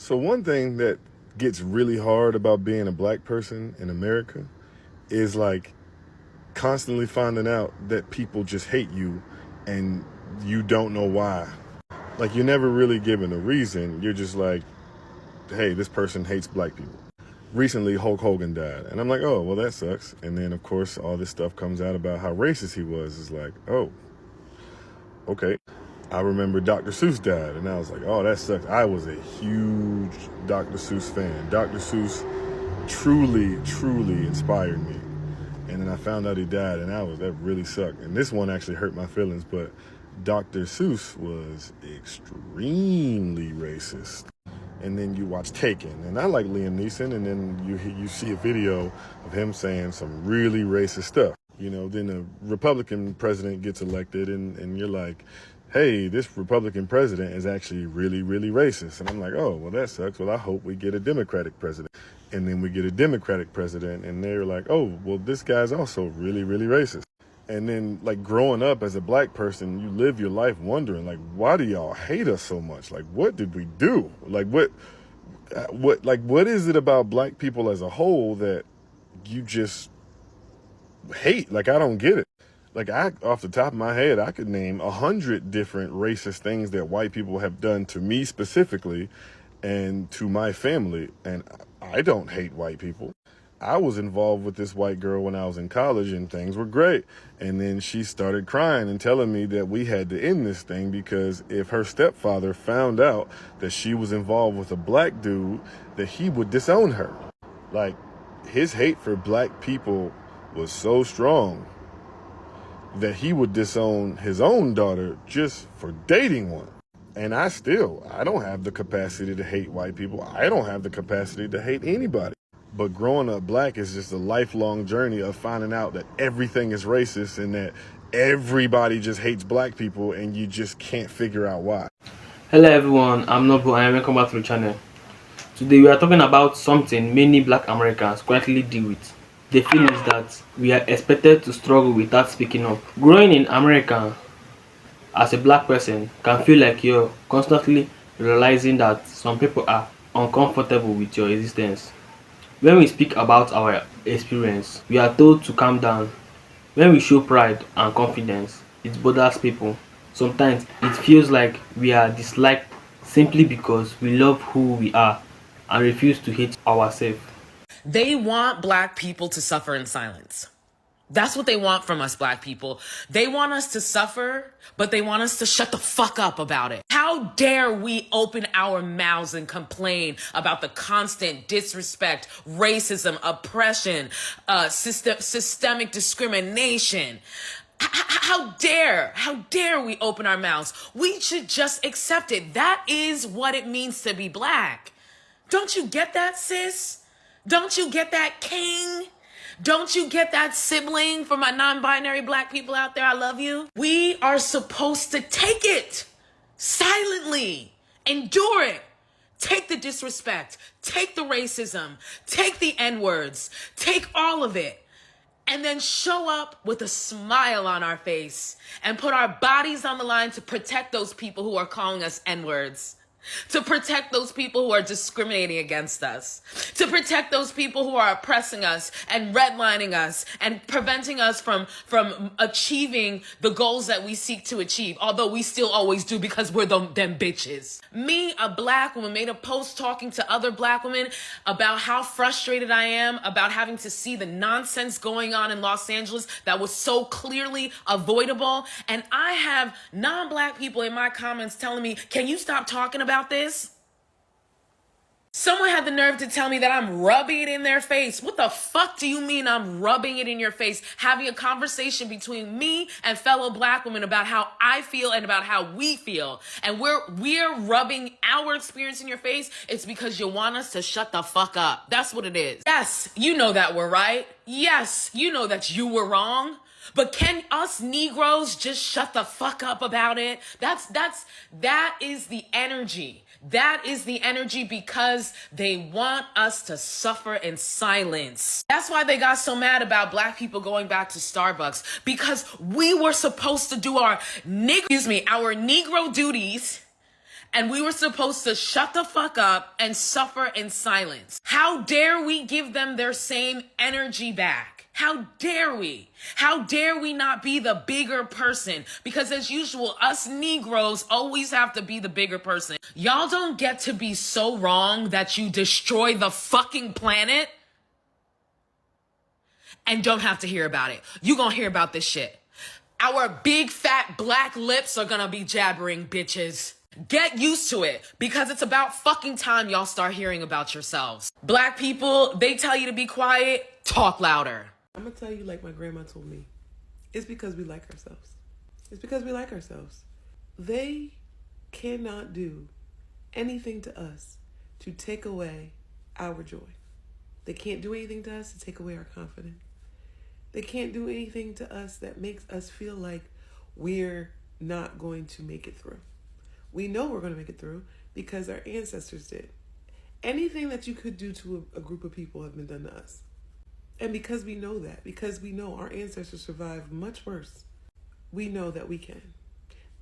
So one thing that gets really hard about being a black person in America is like constantly finding out that people just hate you and you don't know why. Like you're never really given a reason. You're just like, hey, this person hates black people. Recently, Hulk Hogan died. And I'm like, oh, well, that sucks. And then, of course, all this stuff comes out about how racist he was. It's like, oh, okay. I remember Dr. Seuss died, and I was like, oh, that sucks. I was a huge Dr. Seuss fan. Dr. Seuss truly, truly inspired me. And then I found out he died, and that really sucked. And this one actually hurt my feelings, but Dr. Seuss was extremely racist. And then you watch Taken, and I like Liam Neeson, and then you see a video of him saying some really racist stuff. You know, then a Republican president gets elected, and you're like, hey, this Republican president is actually really, really racist. And I'm like, oh, well, that sucks. Well, I hope we get a Democratic president. And then we get a Democratic president, and they're like, oh, well, this guy's also really, really racist. And then, like, growing up as a black person, you live your life wondering, like, why do y'all hate us so much? Like, what did we do? Like, what is it about black people as a whole that you just hate? Like, I don't get it. Like, off the top of my head, I could name 100 different racist things that white people have done to me specifically and to my family. And I don't hate white people. I was involved with this white girl when I was in college and things were great. And then she started crying and telling me that we had to end this thing because if her stepfather found out that she was involved with a black dude, that he would disown her. Like, his hate for black people was so strong that he would disown his own daughter just for dating one. And I don't have the capacity to hate white people. I don't have the capacity to hate anybody. But growing up black is just a lifelong journey of finding out that everything is racist and that everybody just hates black people and you just can't figure out why. Hello everyone, I'm Nobu and welcome back to the channel. Today we are talking about something many black Americans quietly deal with. The feeling is that we are expected to struggle without speaking up. Growing in America as a black person can feel like you're constantly realizing that some people are uncomfortable with your existence. When we speak about our experience, we are told to calm down. When we show pride and confidence, it bothers people. Sometimes it feels like we are disliked simply because we love who we are and refuse to hate ourselves. They want black people to suffer in silence. That's what they want from us, black people. They want us to suffer, but they want us to shut the fuck up about it. How dare we open our mouths and complain about the constant disrespect, racism, oppression, systemic discrimination? How dare we open our mouths? We should just accept it. That is what it means to be black. Don't you get that, sis? Don't you get that, king? Don't you get that, sibling? For my non-binary black people out there, I love you. We are supposed to take it silently, endure it. Take the disrespect, take the racism, take the N-words, take all of it, and then show up with a smile on our face and put our bodies on the line to protect those people who are calling us N-words. To protect those people who are discriminating against us, to protect those people who are oppressing us and redlining us and preventing us from achieving the goals that we seek to achieve, although we still always do because we're them bitches. Me, a black woman, made a post talking to other black women about how frustrated I am about having to see the nonsense going on in Los Angeles that was so clearly avoidable. And I have non-black people in my comments telling me, can you stop talking about this? Someone had the nerve to tell me that I'm rubbing it in their face. What the fuck do you mean I'm rubbing it in your face? Having a conversation between me and fellow black women about how I feel and about how we feel. And we're rubbing our experience in your face. It's because you want us to shut the fuck up. That's what it is. Yes, you know that we're right. Yes, you know that you were wrong. But can us Negroes just shut the fuck up about it? That is the energy. That is the energy because they want us to suffer in silence. That's why they got so mad about black people going back to Starbucks, because we were supposed to do our Negro duties And we were supposed to shut the fuck up and suffer in silence. How dare we give them their same energy back? How dare we? How dare we not be the bigger person? Because as usual, us Negroes always have to be the bigger person. Y'all don't get to be so wrong that you destroy the fucking planet and don't have to hear about it. You gonna hear about this shit. Our big fat black lips are gonna be jabbering, bitches. Get used to it, because it's about fucking time y'all start hearing about yourselves. Black people, they tell you to be quiet, talk louder. I'm gonna tell you like my grandma told me. It's because we like ourselves. It's because we like ourselves. They cannot do anything to us to take away our joy. They can't do anything to us to take away our confidence. They can't do anything to us that makes us feel like we're not going to make it through. We know we're going to make it through because our ancestors did. Anything that you could do to a group of people have been done to us. And because we know that, because we know our ancestors survived much worse, we know that we can.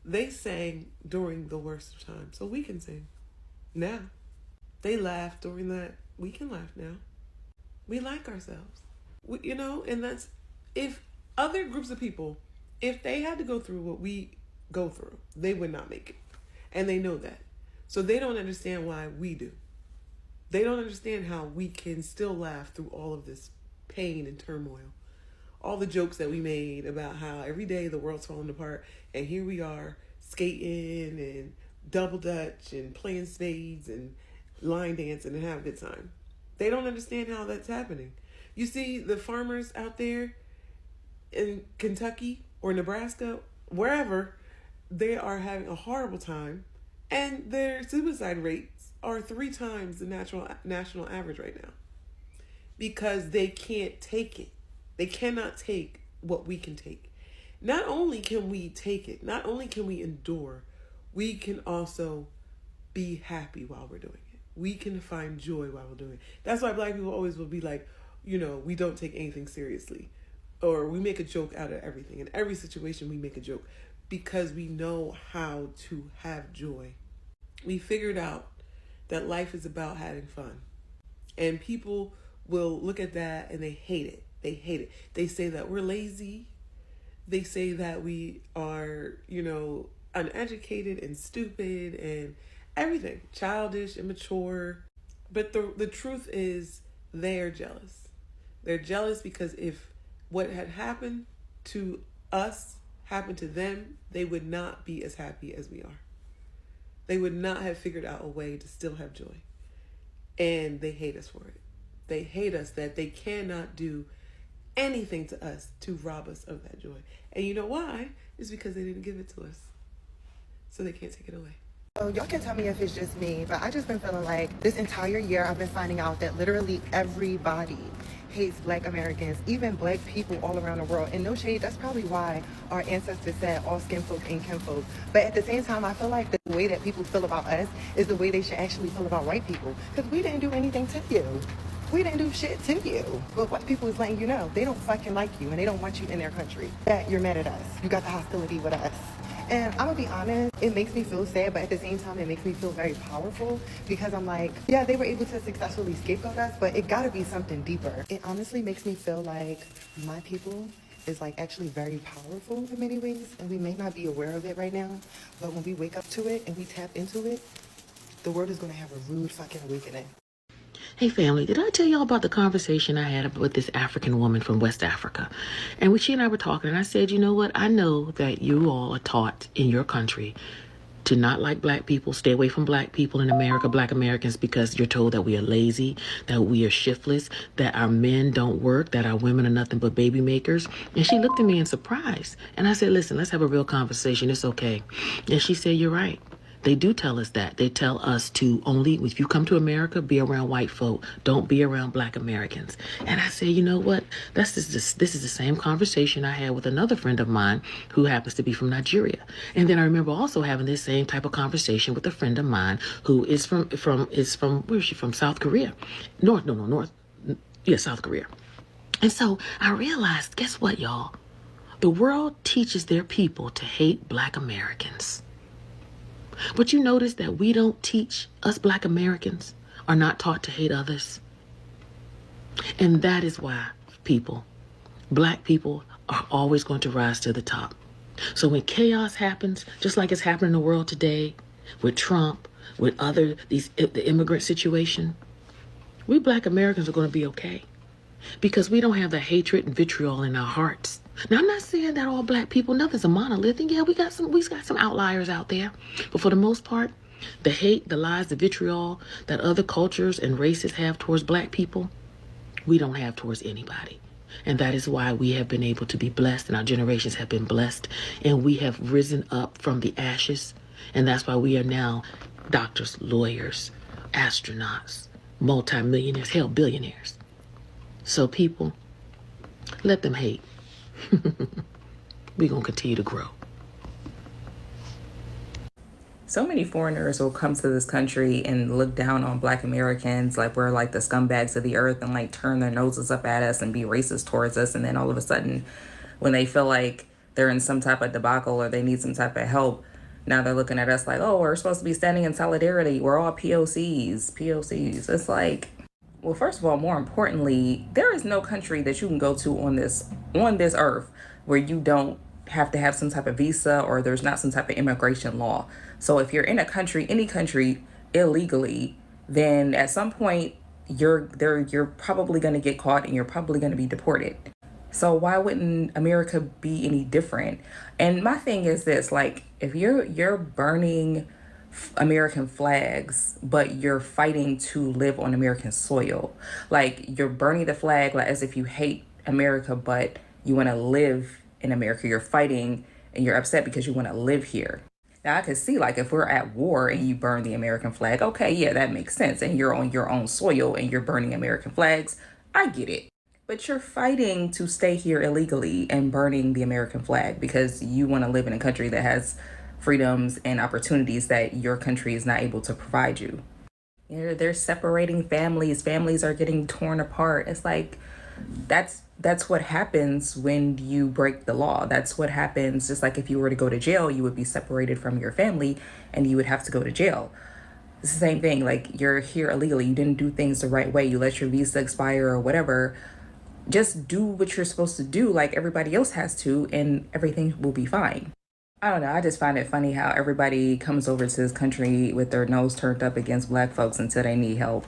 They sang during the worst of times, so we can sing now. They laughed during that. We can laugh now. We like ourselves. And that's, if other groups of people, if they had to go through what we go through, they would not make it. And they know that. So they don't understand why we do. They don't understand how we can still laugh through all of this pain and turmoil. All the jokes that we made about how every day the world's falling apart, and here we are skating and double dutch and playing spades and line dancing and having a good time. They don't understand how that's happening. You see the farmers out there in Kentucky or Nebraska, wherever, they are having a horrible time, and their suicide rates are 3 times the national average right now, because they can't take it. They cannot take what we can take. Not only can we take it, not only can we endure, we can also be happy while we're doing it. We can find joy while we're doing it. That's why black people always will be like, we don't take anything seriously, or we make a joke out of everything. In every situation, we make a joke because we know how to have joy. We figured out that life is about having fun. And people will look at that and they hate it. They hate it. They say that we're lazy. They say that we are, uneducated and stupid and everything. Childish, immature. But the truth is, they're jealous. They're jealous because if what had happened to us happened to them, they would not be as happy as we are. They would not have figured out a way to still have joy. And they hate us for it. They hate us that they cannot do anything to us to rob us of that joy. And you know why? It's because they didn't give it to us. So they can't take it away. So y'all can tell me if it's just me, but I just been feeling like this entire year I've been finding out that literally everybody hates Black Americans, even Black people all around the world. And no shade, that's probably why our ancestors said all skin folk ain't kinfolk. But at the same time, I feel like the way that people feel about us is the way they should actually feel about white people. Because we didn't do anything to you. We didn't do shit to you. But white people is letting you know they don't fucking like you and they don't want you in their country. That you're mad at us. You got the hostility with us. And I'm gonna be honest, it makes me feel sad, but at the same time, it makes me feel very powerful because I'm like, yeah, they were able to successfully scapegoat us, but it gotta be something deeper. It honestly makes me feel like my people is like actually very powerful in many ways, and we may not be aware of it right now, but when we wake up to it and we tap into it, the world is gonna have a rude fucking awakening. Hey family, did I tell y'all about the conversation I had with this African woman from West Africa? And she and I were talking, and I said, you know what? I know that you all are taught in your country to not like Black people, stay away from Black people in America, Black Americans, because you're told that we are lazy, that we are shiftless, that our men don't work, that our women are nothing but baby makers. And she looked at me in surprise. And I said, listen, let's have a real conversation. It's okay. And she said, you're right. They do tell us that. They tell us to only, if you come to America, be around white folk. Don't be around Black Americans. And I say, you know what? This is the same conversation I had with another friend of mine who happens to be from Nigeria. And then I remember also having this same type of conversation with a friend of mine who is from where is she from? South Korea. North. Yeah, South Korea. And so I realized, guess what, y'all? The world teaches their people to hate Black Americans. But you notice that we don't teach, us Black Americans are not taught to hate others. And that is why Black people are always going to rise to the top. So when chaos happens, just like it's happening in the world today, with Trump, with the immigrant situation, we Black Americans are going to be okay. Because we don't have the hatred and vitriol in our hearts. Now, I'm not saying that all Black people, nothing's a monolith. And yeah, we got some outliers out there. But for the most part, the hate, the lies, the vitriol that other cultures and races have towards Black people, we don't have towards anybody. And that is why we have been able to be blessed, and our generations have been blessed, and we have risen up from the ashes. And that's why we are now doctors, lawyers, astronauts, multimillionaires, hell, billionaires. So people, let them hate. We're going to continue to grow. So many foreigners will come to this country and look down on Black Americans like we're like the scumbags of the earth, and like turn their noses up at us and be racist towards us. And then all of a sudden, when they feel like they're in some type of debacle or they need some type of help, now they're looking at us like, oh, we're supposed to be standing in solidarity. We're all POCs. It's like, well, first of all, more importantly, there is no country that you can go to on this earth where you don't have to have some type of visa or there's not some type of immigration law. So if you're in a country, any country, illegally, then at some point you're probably going to get caught and you're probably going to be deported. So why wouldn't America be any different? And my thing is this, like, if you're burning American flags, but you're fighting to live on American soil, like you're burning the flag like as if you hate America, but you want to live in America. You're fighting and you're upset because you want to live here. Now I could see, like, if we're at war and you burn the American flag, okay, yeah, that makes sense. And you're on your own soil and you're burning American flags. I get it. But you're fighting to stay here illegally and burning the American flag because you want to live in a country that has freedoms and opportunities that your country is not able to provide you. They're separating families. Families are getting torn apart. It's like, that's what happens when you break the law. That's what happens. Just like if you were to go to jail, you would be separated from your family and you would have to go to jail. It's the same thing. Like, you're here illegally. You didn't do things the right way. You let your visa expire or whatever. Just do what you're supposed to do like everybody else has to, and everything will be fine. I don't know. I just find it funny how everybody comes over to this country with their nose turned up against Black folks until they need help.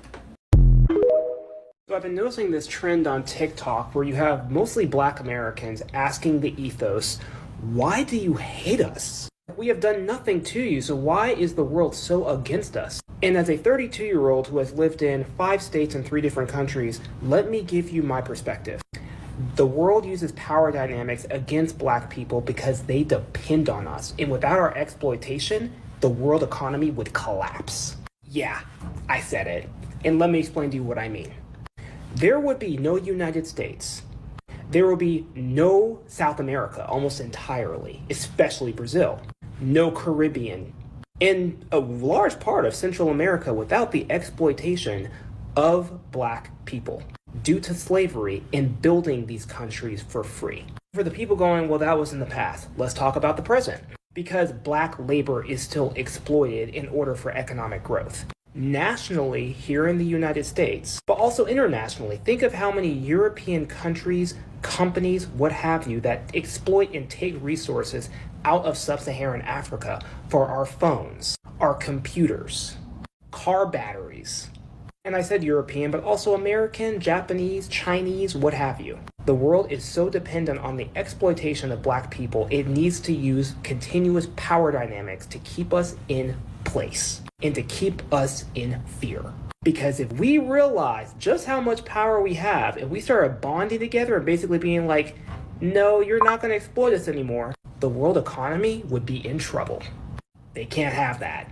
So I've been noticing this trend on TikTok where you have mostly Black Americans asking the ethos, why do you hate us? We have done nothing to you, so why is the world so against us? And as a 32-year-old who has lived in 5 states and 3 different countries, let me give you my perspective. The world uses power dynamics against Black people because they depend on us. And without our exploitation, the world economy would collapse. Yeah, I said it. And let me explain to you what I mean. There would be no United States. There will be no South America almost entirely, especially Brazil. No Caribbean. And a large part of Central America without the exploitation of Black people due to slavery and building these countries for free. For the people going, well, that was in the past, let's talk about the present. Because Black labor is still exploited in order for economic growth. Nationally, here in the United States, but also internationally, think of how many European countries, companies, what have you, that exploit and take resources out of sub-Saharan Africa for our phones, our computers, car batteries. And I said European, but also American, Japanese, Chinese, what have you. The world is so dependent on the exploitation of Black people, it needs to use continuous power dynamics to keep us in place and to keep us in fear. Because if we realize just how much power we have, and we started bonding together and basically being like, no, you're not going to exploit us anymore, the world economy would be in trouble. They can't have that.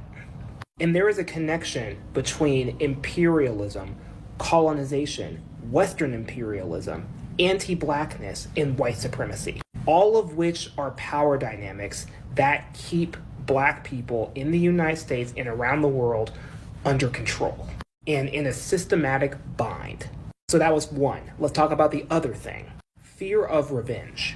And there is a connection between imperialism, colonization, Western imperialism, anti-Blackness, and white supremacy. All of which are power dynamics that keep Black people in the United States and around the world under control and in a systematic bind. So that was one. Let's talk about the other thing. Fear of revenge.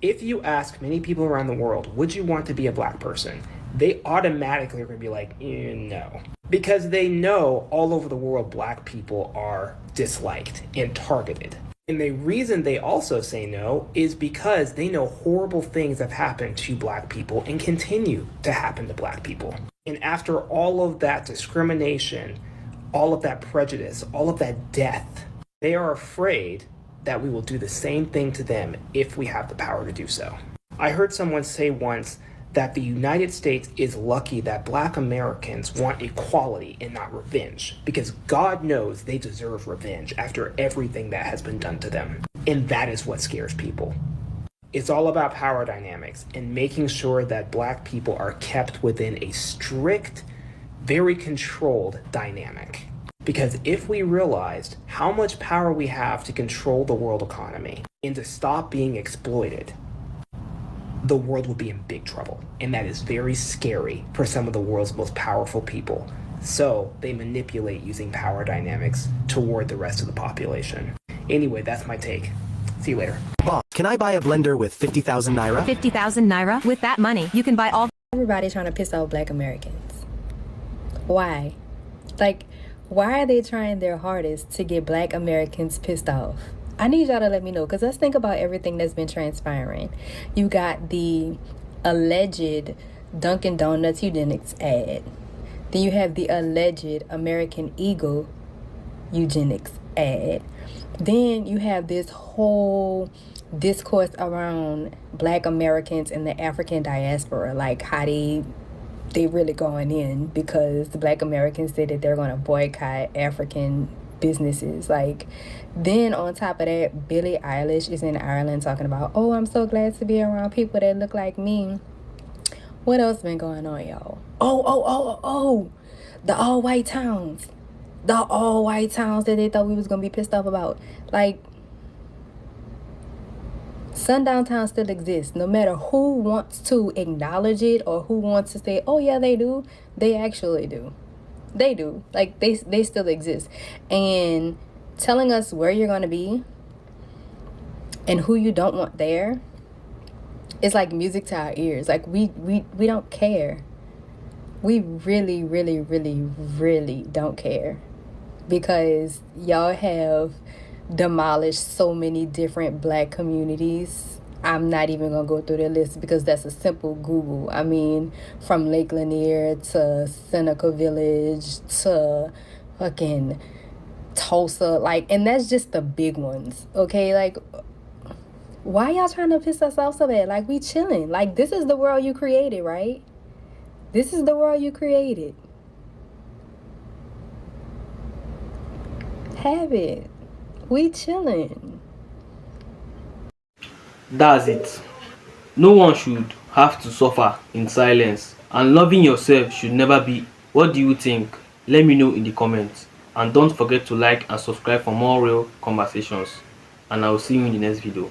If you ask many people around the world, would you want to be a Black person? they automatically are going to be like, no. Because they know all over the world black people are disliked and targeted. And the reason they also say no is because they know horrible things have happened to black people and continue to happen to black people. And after all of that discrimination, all of that prejudice, all of that death, they are afraid that we will do the same thing to them if we have the power to do so. I heard someone say once that the United States is lucky that black Americans want equality and not revenge, because God knows they deserve revenge after everything that has been done to them. And that is what scares people. It's all about power dynamics and making sure that black people are kept within a strict, very controlled dynamic. Because if we realized how much power we have to control the world economy and to stop being exploited, the world would be in big trouble. And that is very scary for some of the world's most powerful people. So they manipulate using power dynamics toward the rest of the population. Anyway, that's my take. See you later. Boss, can I buy a blender with 50,000 naira? 50,000 naira? With that money, you can buy all. Everybody trying to piss off black Americans. Why? Like, why are they trying their hardest to get black Americans pissed off? I need y'all to let me know, because let's think about everything that's been transpiring. You got the alleged Dunkin' Donuts eugenics ad. Then you have the alleged American Eagle eugenics ad. Then you have this whole discourse around black Americans in the African diaspora, like how they really going in because the black Americans say that they're going to boycott African businesses. Like, then on top of that, Billie Eilish is in Ireland talking about, oh, I'm so glad to be around people that look like me. What else been going on, y'all? Oh, the all-white towns. The all-white towns that they thought we was going to be pissed off about. Like, sundown towns still exist. No matter who wants to acknowledge it or who wants to say, oh, yeah, they do. They actually do. They do. Like, they still exist. And telling us where you're going to be and who you don't want there is like music to our ears. Like, we don't care. We really, really, really, really don't care. Because y'all have demolished so many different black communities. I'm not even gonna go through the list because that's a simple Google. I mean, from Lake Lanier to Seneca Village to fucking Tulsa, like, and that's just the big ones, okay? Like, why y'all trying to piss us off so bad? Like, we chilling. Like, this is the world you created, right? This is the world you created. Have it. We chilling. That's it. No one should have to suffer in silence, and loving yourself should never be. What do you think? Let me know in the comments, and don't forget to like and subscribe for more real conversations, and I will see you in the next video.